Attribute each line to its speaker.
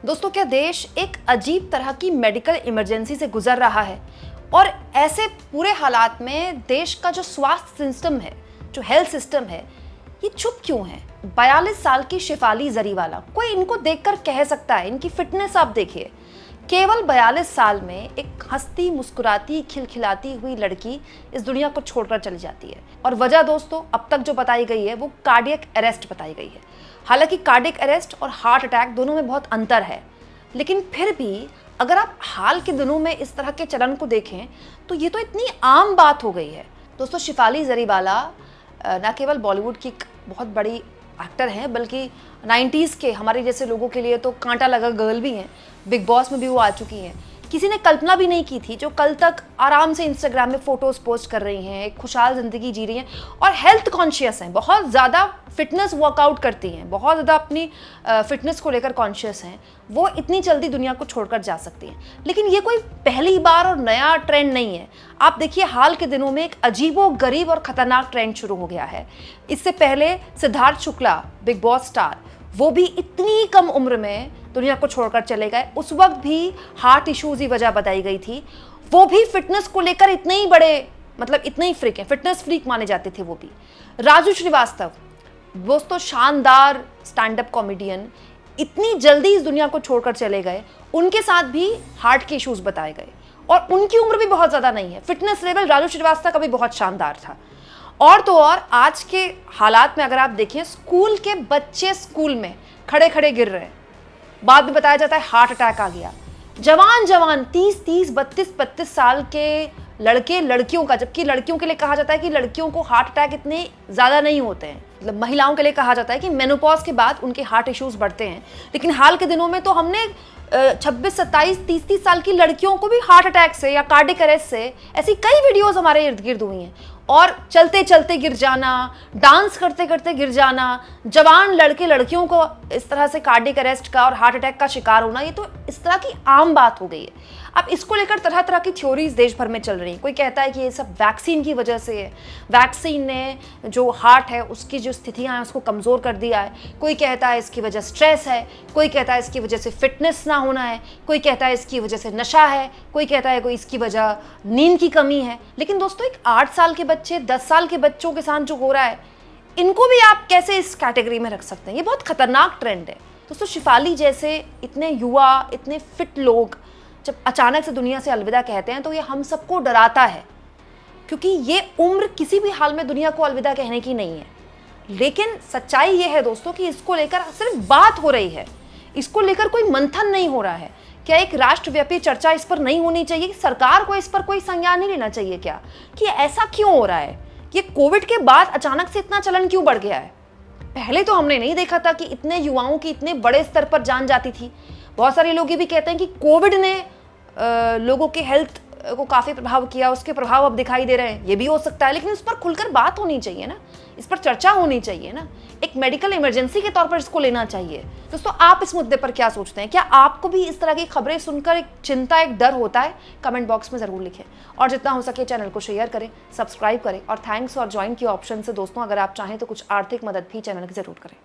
Speaker 1: दोस्तों, क्या देश एक अजीब तरह की मेडिकल इमरजेंसी से गुजर रहा है? और ऐसे पूरे हालात में देश का जो स्वास्थ्य सिस्टम है, जो हेल्थ सिस्टम है, ये चुप क्यों है? 42 साल की शेफाली जरीवाला, कोई इनको देखकर कह सकता है? इनकी फिटनेस आप देखिए। केवल 42 साल में एक हंसती मुस्कुराती खिलखिलाती हुई लड़की इस दुनिया को छोड़कर चली जाती है। और वजह दोस्तों अब तक जो बताई गई है वो कार्डियक अरेस्ट बताई गई है। हालांकि कार्डियक अरेस्ट और हार्ट अटैक दोनों में बहुत अंतर है, लेकिन फिर भी अगर आप हाल के दिनों में इस तरह के चलन को देखें तो ये तो इतनी आम बात हो गई है। दोस्तों, शेफाली जरीवाला न केवल बॉलीवुड की एक बहुत बड़ी एक्टर हैं, बल्कि 90s के हमारे जैसे लोगों के लिए तो कांटा लगा गर्ल भी हैं। बिग बॉस में भी वो आ चुकी हैं। किसी ने कल्पना भी नहीं की थी, जो कल तक आराम से इंस्टाग्राम में फोटोज पोस्ट कर रही हैं, एक खुशहाल ज़िंदगी जी रही हैं और हेल्थ कॉन्शियस हैं, बहुत ज़्यादा फिटनेस वर्कआउट करती हैं, बहुत ज़्यादा अपनी फिटनेस को लेकर कॉन्शियस हैं, वो इतनी जल्दी दुनिया को छोड़कर जा सकती हैं। लेकिन ये कोई पहली बार और नया ट्रेंड नहीं है। आप देखिए, हाल के दिनों में एक अजीबो गरीब और ख़तरनाक ट्रेंड शुरू हो गया है। इससे पहले Siddharth Shukla, big boss star, वो भी इतनी कम उम्र में दुनिया को छोड़कर चले गए। उस वक्त भी हार्ट इश्यूज ही वजह बताई गई थी। वो भी फिटनेस को लेकर इतने ही बड़े, मतलब इतने ही फ्रीक हैं, फिटनेस फ्रीक माने जाते थे वो भी। राजू श्रीवास्तव, दोस्तों शानदार स्टैंड अप कॉमेडियन, इतनी जल्दी इस दुनिया को छोड़कर चले गए। उनके साथ भी हार्ट के इश्यूज बताए गए और उनकी उम्र भी बहुत ज़्यादा नहीं है। फिटनेस लेवल राजू श्रीवास्तव का भी बहुत शानदार था। और तो और आज के हालात में अगर आप देखें, स्कूल के बच्चे स्कूल में खड़े खड़े गिर रहे हैं। बाद में बताया जाता है हार्ट अटैक आ गया। जवान 30 32 साल के लड़के लड़कियों का, जबकि लड़कियों के लिए कहा जाता है कि लड़कियों को हार्ट अटैक इतने ज़्यादा नहीं होते हैं, मतलब महिलाओं के लिए कहा जाता है कि मेनोपॉज के बाद उनके हार्ट इश्यूज बढ़ते हैं। लेकिन हाल के दिनों में तो हमने 26 27 30 साल की लड़कियों को भी हार्ट अटैक से या कार्डियक अरेस्ट से, ऐसी कई वीडियोस हमारे इर्द गिर्द हुई हैं। और चलते चलते गिर जाना, डांस करते करते गिर जाना, जवान लड़के लड़कियों को इस तरह से कार्डियक अरेस्ट का और हार्ट अटैक का शिकार होना, ये तो इस तरह की आम बात हो गई है। अब इसको लेकर तरह तरह की थ्योरीज देश भर में चल रही हैं। कोई कहता है कि ये सब वैक्सीन की वजह से है, वैक्सीन ने जो हार्ट है उसकी जो स्थितियाँ हैं उसको कमज़ोर कर दिया है। कोई कहता है इसकी वजह स्ट्रेस है, कोई कहता है इसकी वजह से फिटनेस ना होना है, कोई कहता है इसकी वजह से नशा है, कोई कहता है कोई इसकी वजह नींद की कमी है। लेकिन दोस्तों, एक 8 साल के बच्चे, 10 साल के बच्चों के साथ जो हो रहा है, इनको भी आप कैसे इस कैटेगरी में रख सकते हैं? ये बहुत खतरनाक ट्रेंड है। दोस्तों, शेफाली जैसे इतने युवा, इतने फिट लोग जब अचानक से दुनिया से अलविदा कहते हैं तो ये हम सबको डराता है, क्योंकि ये उम्र किसी भी हाल में दुनिया को अलविदा कहने की नहीं है। लेकिन सच्चाई ये है दोस्तों कि इसको लेकर सिर्फ बात हो रही है, इसको लेकर कोई मंथन नहीं हो रहा है। क्या एक राष्ट्रव्यापी चर्चा इस पर नहीं होनी चाहिए? कि सरकार को इस पर कोई संज्ञान नहीं लेना चाहिए क्या, कि ऐसा क्यों हो रहा है? ये कोविड के बाद अचानक से इतना चलन क्यों बढ़ गया है? पहले तो हमने नहीं देखा था कि इतने युवाओं की इतने बड़े स्तर पर जान जाती थी। बहुत सारे लोग ये भी कहते हैं कि कोविड ने लोगों के हेल्थ को काफ़ी प्रभाव किया, उसके प्रभाव अब दिखाई दे रहे हैं। ये भी हो सकता है, लेकिन उस पर खुलकर बात होनी चाहिए ना, इस पर चर्चा होनी चाहिए ना। एक मेडिकल इमरजेंसी के तौर पर इसको लेना चाहिए। दोस्तों, आप इस मुद्दे पर क्या सोचते हैं? क्या आपको भी इस तरह की खबरें सुनकर एक चिंता, एक डर होता है? कमेंट बॉक्स में ज़रूर लिखें और जितना हो सके चैनल को शेयर करें, सब्सक्राइब करें और थैंक्स और ज्वाइन की ऑप्शन से दोस्तों अगर आप चाहें तो कुछ आर्थिक मदद भी चैनल की ज़रूर करें।